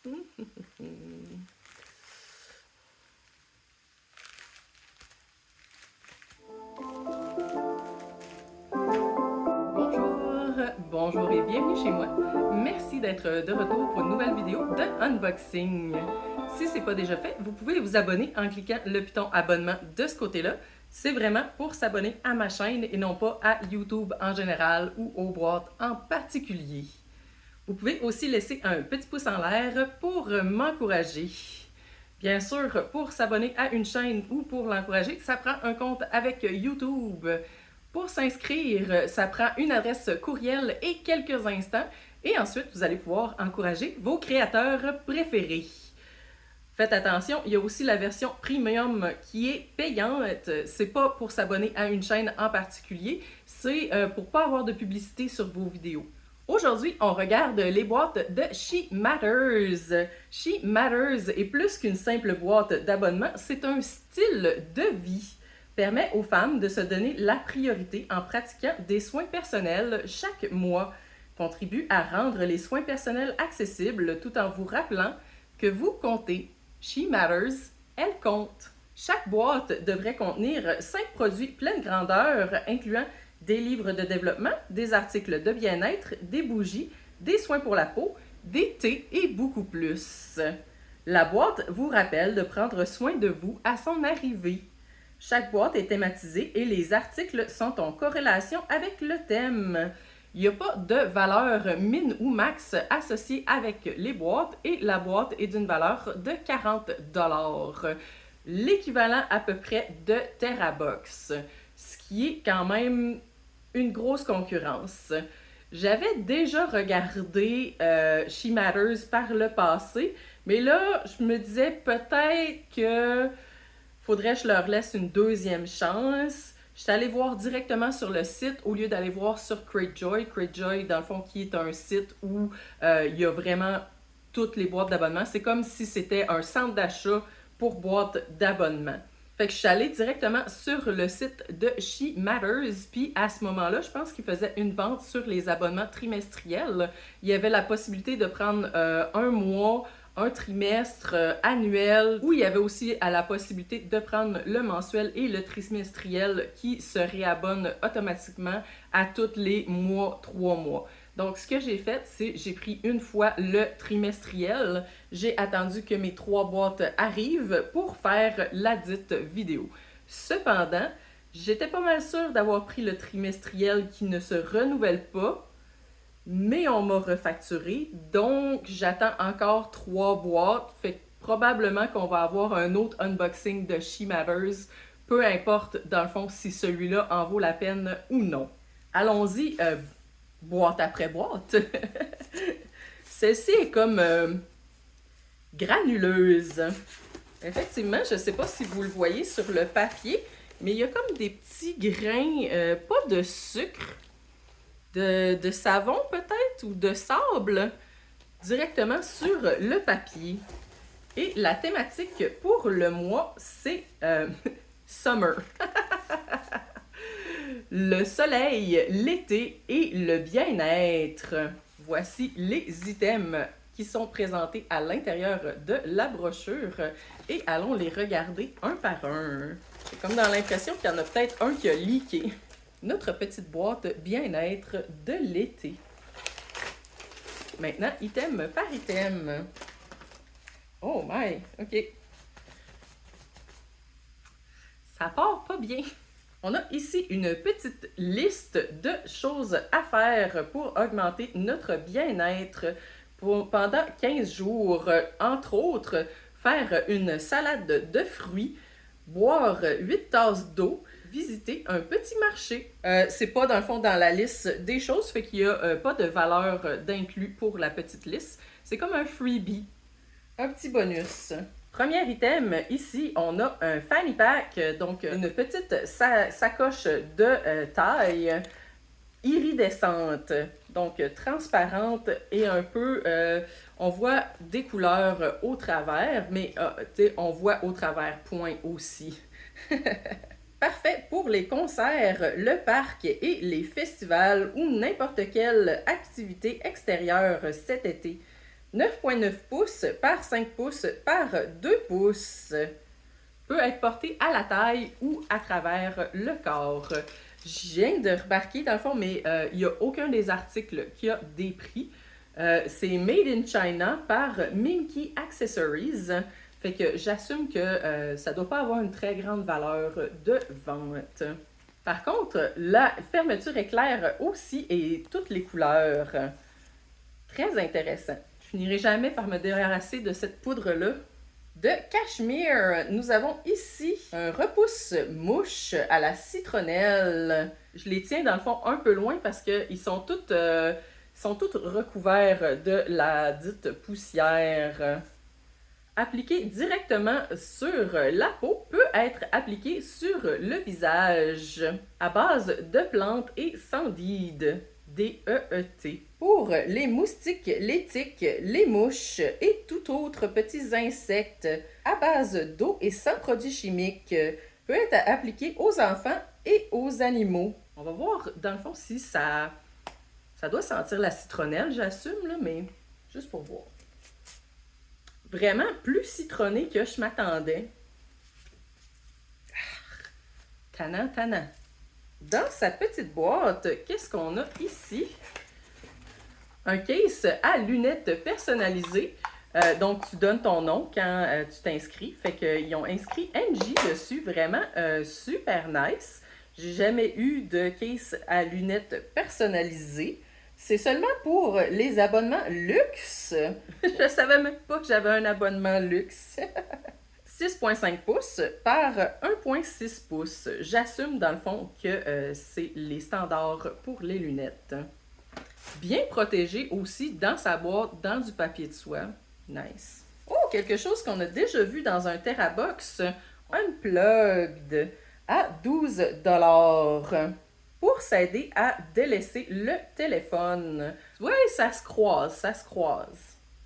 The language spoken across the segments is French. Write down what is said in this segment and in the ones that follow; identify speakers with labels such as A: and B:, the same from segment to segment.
A: Bonjour et bienvenue chez moi. Merci d'être de retour pour une nouvelle vidéo de unboxing. Si ce n'est pas déjà fait, vous pouvez vous abonner en cliquant le piton abonnement de ce côté-là. C'est vraiment pour s'abonner à ma chaîne et non pas à YouTube en général ou aux boîtes en particulier. Vous pouvez aussi laisser un petit pouce en l'air pour m'encourager. Bien sûr, pour s'abonner à une chaîne ou pour l'encourager, ça prend un compte avec YouTube. Pour s'inscrire, ça prend une adresse courriel et quelques instants. Et ensuite, vous allez pouvoir encourager vos créateurs préférés. Faites attention, il y a aussi la version premium qui est payante. C'est pas pour s'abonner à une chaîne en particulier, c'est pour pas avoir de publicité sur vos vidéos. Aujourd'hui, on regarde les boîtes de She Matters. She Matters est plus qu'une simple boîte d'abonnement, c'est un style de vie. Permet aux femmes de se donner la priorité en pratiquant des soins personnels chaque mois. Contribue à rendre les soins personnels accessibles tout en vous rappelant que vous comptez. She Matters, elle compte. Chaque boîte devrait contenir 5 produits pleine grandeur, incluant des livres de développement, des articles de bien-être, des bougies, des soins pour la peau, des thés et beaucoup plus. La boîte vous rappelle de prendre soin de vous à son arrivée. Chaque boîte est thématisée et les articles sont en corrélation avec le thème. Il n'y a pas de valeur min ou max associée avec les boîtes et la boîte est d'une valeur de 40 $, l'équivalent à peu près de TerraBox, ce qui est quand même une grosse concurrence. J'avais déjà regardé She Matters par le passé, mais là, je me disais peut-être que faudrait que je leur laisse une deuxième chance. Je suis allée voir directement sur le site au lieu d'aller voir sur Cratejoy. Cratejoy, dans le fond, qui est un site où il y a vraiment toutes les boîtes d'abonnement. C'est comme si c'était un centre d'achat pour boîtes d'abonnement. Fait que je suis allée directement sur le site de She Matters, puis à ce moment-là, je pense qu'ils faisaient une vente sur les abonnements trimestriels. Il y avait la possibilité de prendre un mois, un trimestre annuel, où il y avait aussi la possibilité de prendre le mensuel et le trimestriel qui se réabonne automatiquement à tous les mois, 3 mois. Donc, ce que j'ai fait, c'est j'ai pris une fois le trimestriel, j'ai attendu que mes 3 boîtes arrivent pour faire la dite vidéo. Cependant, j'étais pas mal sûre d'avoir pris le trimestriel qui ne se renouvelle pas, mais on m'a refacturé, donc j'attends encore 3 boîtes, fait que probablement qu'on va avoir un autre unboxing de She Matters, peu importe dans le fond si celui-là en vaut la peine ou non. Allons-y, boîte après boîte. Celle-ci est comme granuleuse. Effectivement, je ne sais pas si vous le voyez sur le papier, mais il y a comme des petits grains, pas de sucre, de savon peut-être, ou de sable, directement sur le papier. Et la thématique pour le mois, c'est Summer. Le soleil, l'été et le bien-être. Voici les items qui sont présentés à l'intérieur de la brochure et allons les regarder un par un. J'ai comme dans l'impression qu'il y en a peut-être un qui a leaké. Notre petite boîte bien-être de l'été. Maintenant, item par item. Oh my, ok. Ça part pas bien. On a ici une petite liste de choses à faire pour augmenter notre bien-être pendant 15 jours. Entre autres, faire une salade de fruits, boire 8 tasses d'eau, visiter un petit marché. C'est pas dans le fond dans la liste des choses, fait qu'il n'y a pas de valeur d'inclus pour la petite liste. C'est comme un freebie, un petit bonus. Premier item, ici, on a un fanny pack, donc une petite sacoche de taille iridescente, donc transparente et un peu, on voit des couleurs au travers, mais on voit au travers, point aussi. Parfait pour les concerts, le parc et les festivals ou n'importe quelle activité extérieure cet été. 9,9 pouces par 5 pouces par 2 pouces. Peut être porté à la taille ou à travers le corps. Je viens de remarquer, dans le fond, mais il n'y a aucun des articles qui a des prix. C'est Made in China par Minky Accessories. Fait que j'assume que ça ne doit pas avoir une très grande valeur de vente. Par contre, la fermeture éclair aussi et toutes les couleurs. Très intéressant. Je finirai jamais par me débarrasser de cette poudre-là. De cachemire, nous avons ici un repousse-mouche à la citronnelle. Je les tiens dans le fond un peu loin parce qu'ils sont toutes recouverts de la dite poussière. Appliqué directement sur la peau peut être appliqué sur le visage à base de plantes et sandide. DEET. Pour les moustiques, les tiques, les mouches et tout autre petits insectes à base d'eau et sans produits chimiques peut être appliqué aux enfants et aux animaux. On va voir dans le fond si ça doit sentir la citronnelle, j'assume, là, mais juste pour voir. Vraiment plus citronné que je m'attendais. Tannant, tannant. Dans sa petite boîte, qu'est-ce qu'on a ici? Un case à lunettes personnalisées. Donc, tu donnes ton nom quand tu t'inscris. Fait qu'ils ont inscrit Angie dessus. Vraiment super nice. J'ai jamais eu de case à lunettes personnalisées. C'est seulement pour les abonnements luxe. Je savais même pas que j'avais un abonnement luxe. 6,5 pouces par 1,6 pouces. J'assume dans le fond que c'est les standards pour les lunettes. Bien protégé aussi dans sa boîte, dans du papier de soie. Nice. Oh, quelque chose qu'on a déjà vu dans un TerraBox. Unplugged à 12$ pour s'aider à délaisser le téléphone. Oui, ça se croise, ça se croise.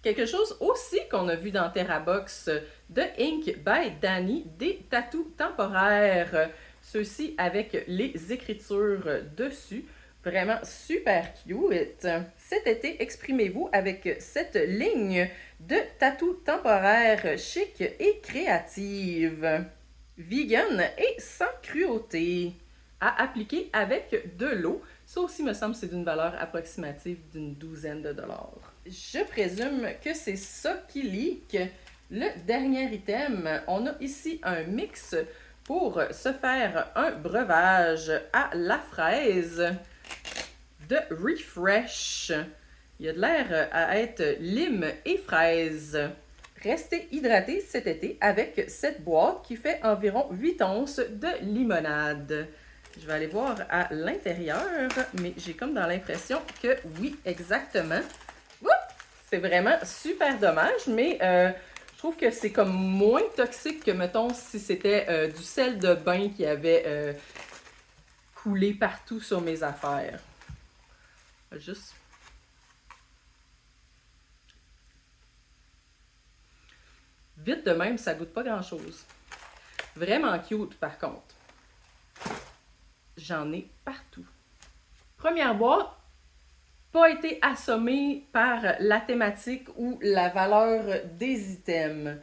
A: Quelque chose aussi qu'on a vu dans TerraBox de Ink by Danny, des tatous temporaires. Ceux-ci avec les écritures dessus. Vraiment super cute. Cet été, exprimez-vous avec cette ligne de tatous temporaires chic et créative. Vegan et sans cruauté. À appliquer avec de l'eau. Ça aussi, me semble, c'est d'une valeur approximative d'une $12. Je présume que c'est ça qui leak. Le dernier item, on a ici un mix pour se faire un breuvage à la fraise de Refresh. Il y a de l'air à être lime et fraise. Restez hydraté cet été avec cette boîte qui fait environ 8 onces de limonade. Je vais aller voir à l'intérieur, mais j'ai comme dans l'impression que oui, exactement. C'est vraiment super dommage, mais je trouve que c'est comme moins toxique que, mettons, si c'était du sel de bain qui avait coulé partout sur mes affaires. Juste... Vite de même, ça goûte pas grand-chose. Vraiment cute, par contre. J'en ai partout. Première boîte, pas été assommée par la thématique ou la valeur des items.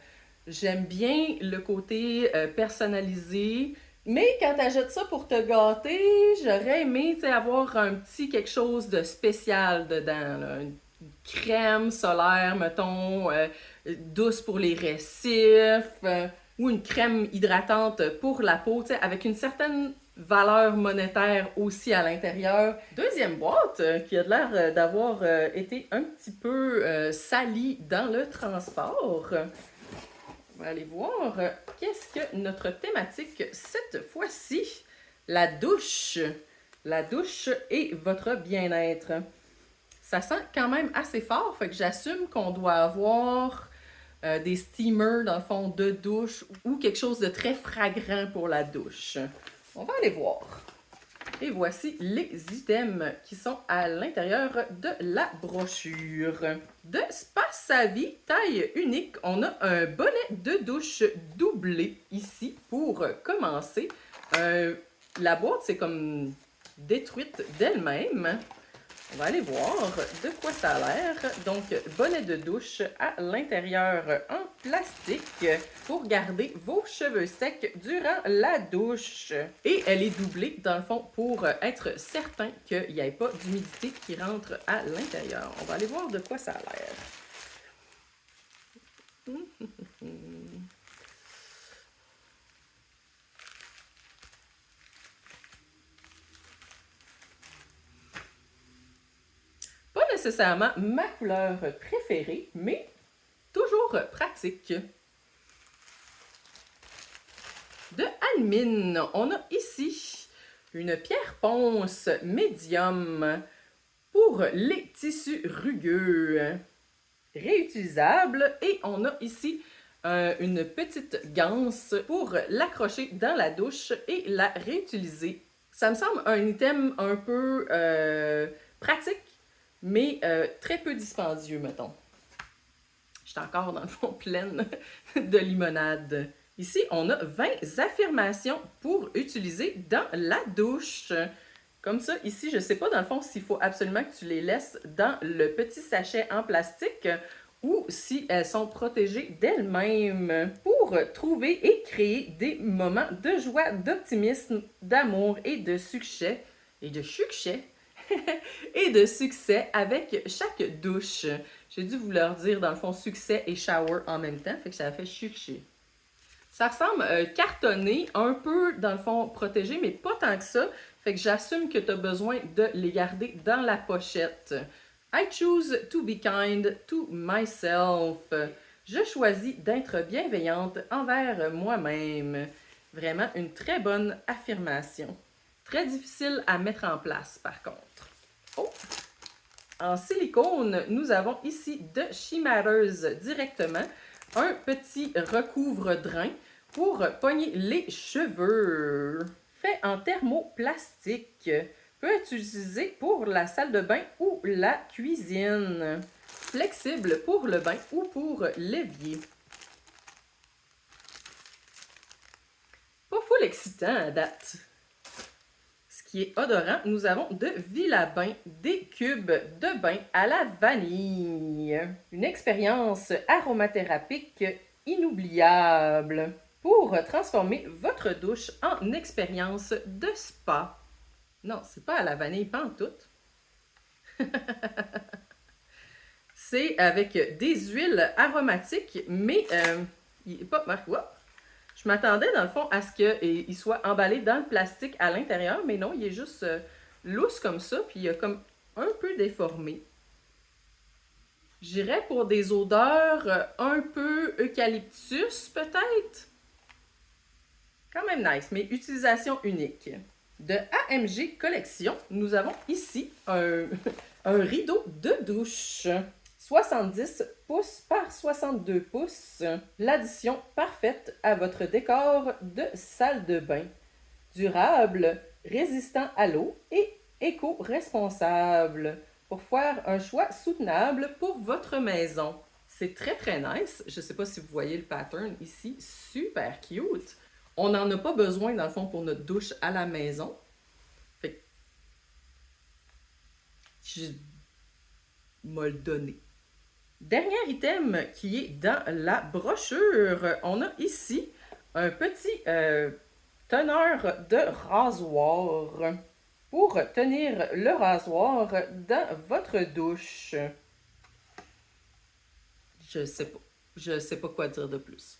A: J'aime bien le côté personnalisé, mais quand t'achètes ça pour te gâter, j'aurais aimé avoir un petit quelque chose de spécial dedans, là. Une crème solaire, mettons, douce pour les récifs, ou une crème hydratante pour la peau, avec une certaine valeur monétaire aussi à l'intérieur. Deuxième boîte qui a l'air d'avoir été un petit peu salie dans le transport. On va aller voir qu'est-ce que notre thématique cette fois-ci. La douche. La douche et votre bien-être. Ça sent quand même assez fort, fait que j'assume qu'on doit avoir des steamers dans le fond de douche ou quelque chose de très fragrant pour la douche. On va aller voir. Et voici les items qui sont à l'intérieur de la brochure. De Spa Savvy, taille unique, on a un bonnet de douche doublé ici pour commencer. La boîte, c'est comme détruite d'elle-même. On va aller voir de quoi ça a l'air. Donc, bonnet de douche à l'intérieur en plastique pour garder vos cheveux secs durant la douche. Et elle est doublée, dans le fond, pour être certain qu'il n'y ait pas d'humidité qui rentre à l'intérieur. On va aller voir de quoi ça a l'air. Pas nécessairement ma couleur préférée, mais toujours pratique. De Almine, on a ici une pierre ponce médium pour les tissus rugueux, réutilisable. Et on a ici une petite ganse pour l'accrocher dans la douche et la réutiliser. Ça me semble un item un peu pratique, mais très peu dispendieux, mettons. J'étais encore, dans le fond, pleine de limonade. Ici, on a 20 affirmations pour utiliser dans la douche. Comme ça, ici, je ne sais pas, dans le fond, s'il faut absolument que tu les laisses dans le petit sachet en plastique ou si elles sont protégées d'elles-mêmes pour trouver et créer des moments de joie, d'optimisme, d'amour et de succès. Et de succès. Et de succès avec chaque douche. J'ai dû vous leur dire, dans le fond, succès et shower en même temps, fait que ça a fait chucher. Ça ressemble cartonné, un peu, dans le fond, protégé, mais pas tant que ça. Fait que j'assume que tu as besoin de les garder dans la pochette. I choose to be kind to myself. Je choisis d'être bienveillante envers moi-même. Vraiment une très bonne affirmation. Très difficile à mettre en place, par contre. Oh! En silicone, nous avons ici de She Matters directement un petit recouvre-drain pour pogner les cheveux. Fait en thermoplastique. Peut être utilisé pour la salle de bain ou la cuisine. Flexible pour le bain ou pour l'évier. Pas full excitant à date. Qui est odorant, nous avons de Villabain des cubes de bain à la vanille. Une expérience aromathérapique inoubliable pour transformer votre douche en expérience de spa. Non, c'est pas à la vanille, pas en tout. C'est avec des huiles aromatiques, mais il n'est pas marqué. Je m'attendais, dans le fond, à ce qu'il soit emballé dans le plastique à l'intérieur, mais non, il est juste lousse comme ça, puis il est comme un peu déformé. J'irais pour des odeurs un peu eucalyptus, peut-être. Quand même nice, mais utilisation unique. De AMG Collection, nous avons ici un rideau de douche. 70 pouces par 62 pouces. L'addition parfaite à votre décor de salle de bain. Durable, résistant à l'eau et éco-responsable. Pour faire un choix soutenable pour votre maison. C'est très très nice. Je ne sais pas si vous voyez le pattern ici. Super cute. On n'en a pas besoin dans le fond pour notre douche à la maison. Fait que je vais le donner. Dernier item qui est dans la brochure, on a ici un petit teneur de rasoir pour tenir le rasoir dans votre douche. Je sais pas quoi dire de plus.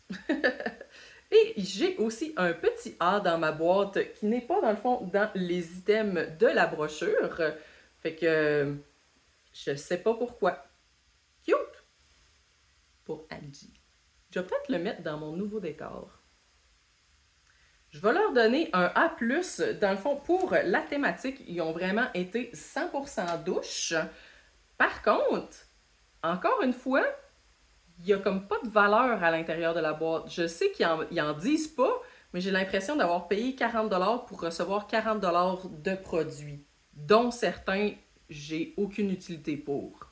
A: Et j'ai aussi un petit A dans ma boîte qui n'est pas dans le fond dans les items de la brochure. Fait que je sais pas pourquoi. Cute! Pour Angie. Je vais peut-être le mettre dans mon nouveau décor. Je vais leur donner un A+, dans le fond, pour la thématique. Ils ont vraiment été 100% douche. Par contre, encore une fois, il n'y a comme pas de valeur à l'intérieur de la boîte. Je sais qu'ils en disent pas, mais j'ai l'impression d'avoir payé 40$ pour recevoir 40$ de produits, dont certains, j'ai aucune utilité pour.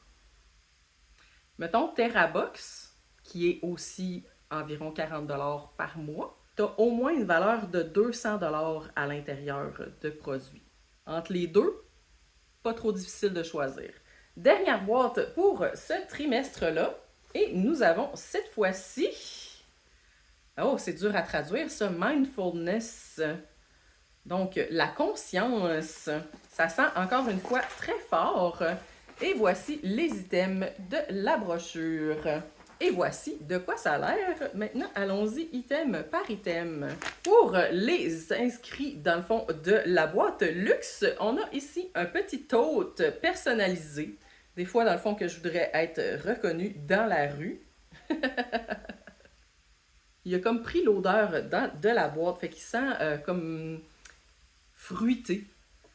A: Mettons TerraBox, qui est aussi environ 40$ par mois, tu as au moins une valeur de 200$ à l'intérieur de produits. Entre les deux, pas trop difficile de choisir. Dernière boîte pour ce trimestre-là. Et nous avons cette fois-ci... Oh, c'est dur à traduire ça. Mindfulness. Donc, la conscience. Ça sent encore une fois très fort. Et voici les items de la brochure. Et voici de quoi ça a l'air. Maintenant, allons-y item par item. Pour les inscrits, dans le fond, de la boîte luxe, on a ici un petit tote personnalisé. Des fois, dans le fond, que je voudrais être reconnu dans la rue. Il a comme pris l'odeur de la boîte, fait qu'il sent comme fruité.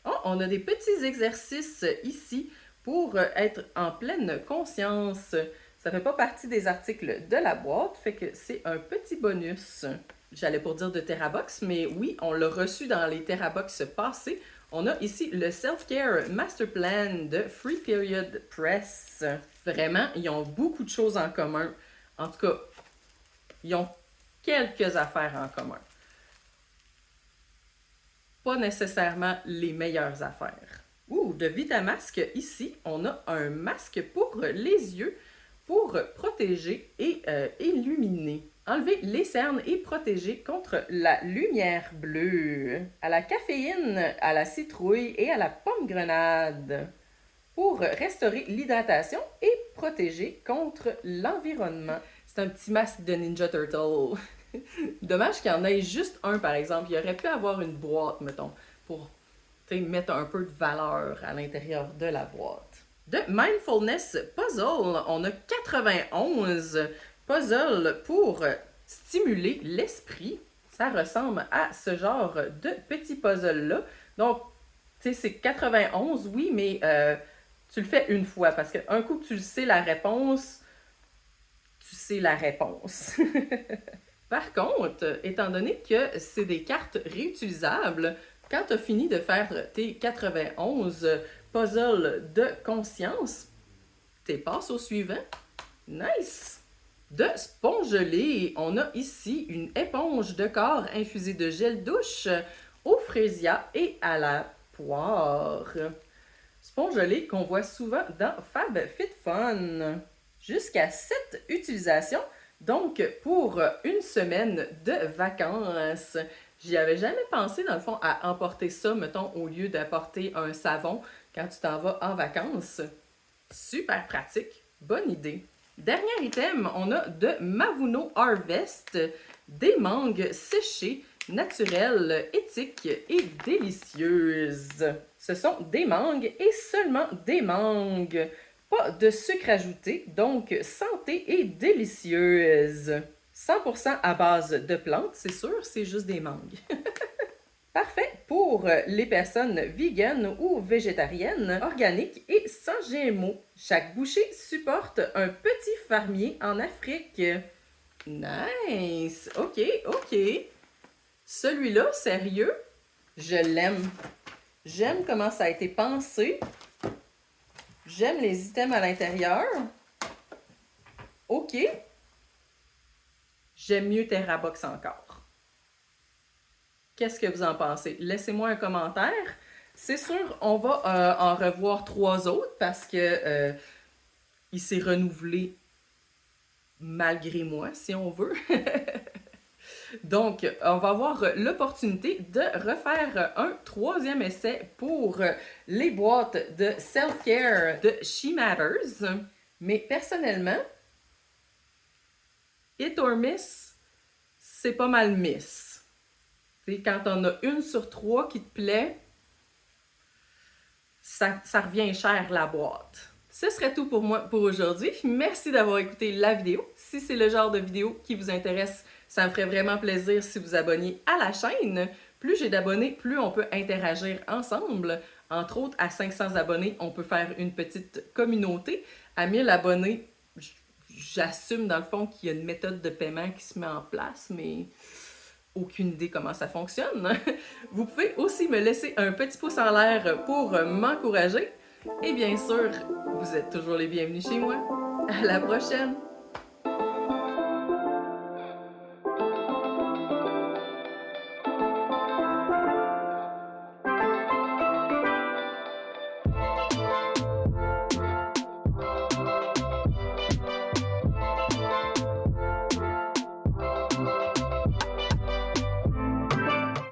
A: Oh, on a des petits exercices ici pour être en pleine conscience. Ça fait pas partie des articles de la boîte, fait que c'est un petit bonus. J'allais pour dire de TerraBox, mais oui, on l'a reçu dans les TerraBox passés. On a ici le Self-Care Master Plan de Free Period Press. Vraiment, ils ont beaucoup de choses en commun. En tout cas, ils ont quelques affaires en commun. Pas nécessairement les meilleures affaires. Ouh, de Vitamasque, ici, on a un masque pour les yeux pour protéger et illuminer. Enlever les cernes et protéger contre la lumière bleue, à la caféine, à la citrouille et à la pomme grenade. Pour restaurer l'hydratation et protéger contre l'environnement. C'est un petit masque de Ninja Turtle. Dommage qu'il y en ait juste un, par exemple. Il aurait pu avoir une boîte, mettons, pour mettre un peu de valeur à l'intérieur de la boîte. De Mindfulness Puzzle, on a 91 puzzles pour stimuler l'esprit. Ça ressemble à ce genre de petits puzzles-là. Donc, tu sais, c'est 91, oui, mais tu le fais une fois, parce qu'un coup que tu sais la réponse, tu sais la réponse. Par contre, étant donné que c'est des cartes réutilisables, quand tu as fini de faire tes 91 puzzles de conscience, tu passes au suivant. Nice! De Spongelé, on a ici une éponge de corps infusée de gel douche au fraisia et à la poire. Spongelé qu'on voit souvent dans FabFitFun. Jusqu'à 7 utilisations, donc pour une semaine de vacances. J'y avais jamais pensé, dans le fond, à emporter ça, mettons, au lieu d'apporter un savon quand tu t'en vas en vacances. Super pratique, bonne idée. Dernier item, on a de Mavuno Harvest, des mangues séchées, naturelles, éthiques et délicieuses. Ce sont des mangues et seulement des mangues. Pas de sucre ajouté, donc santé et délicieuse. 100% à base de plantes, c'est sûr, c'est juste des mangues. Parfait pour les personnes véganes ou végétariennes, organiques et sans GMO. Chaque bouchée supporte un petit fermier en Afrique. Nice! Ok, ok. Celui-là, sérieux, je l'aime. J'aime comment ça a été pensé. J'aime les items à l'intérieur. Ok. J'aime mieux TerraBox encore. Qu'est-ce que vous en pensez? Laissez-moi un commentaire. C'est sûr, on va en revoir 3 autres parce que il s'est renouvelé malgré moi, si on veut. Donc, on va avoir l'opportunité de refaire un 3e essai pour les boîtes de Self-Care de She Matters. Mais personnellement, Hit or Miss, c'est pas mal miss. T'sais, quand on a 1 sur 3 qui te plaît, ça revient cher la boîte. Ce serait tout pour moi pour aujourd'hui. Merci d'avoir écouté la vidéo. Si c'est le genre de vidéo qui vous intéresse, ça me ferait vraiment plaisir si vous abonniez à la chaîne. Plus j'ai d'abonnés, plus on peut interagir ensemble. Entre autres, à 500 abonnés, on peut faire une petite communauté. À 1000 abonnés, j'assume dans le fond qu'il y a une méthode de paiement qui se met en place, mais aucune idée comment ça fonctionne. Vous pouvez aussi me laisser un petit pouce en l'air pour m'encourager. Et bien sûr, vous êtes toujours les bienvenus chez moi. À la prochaine!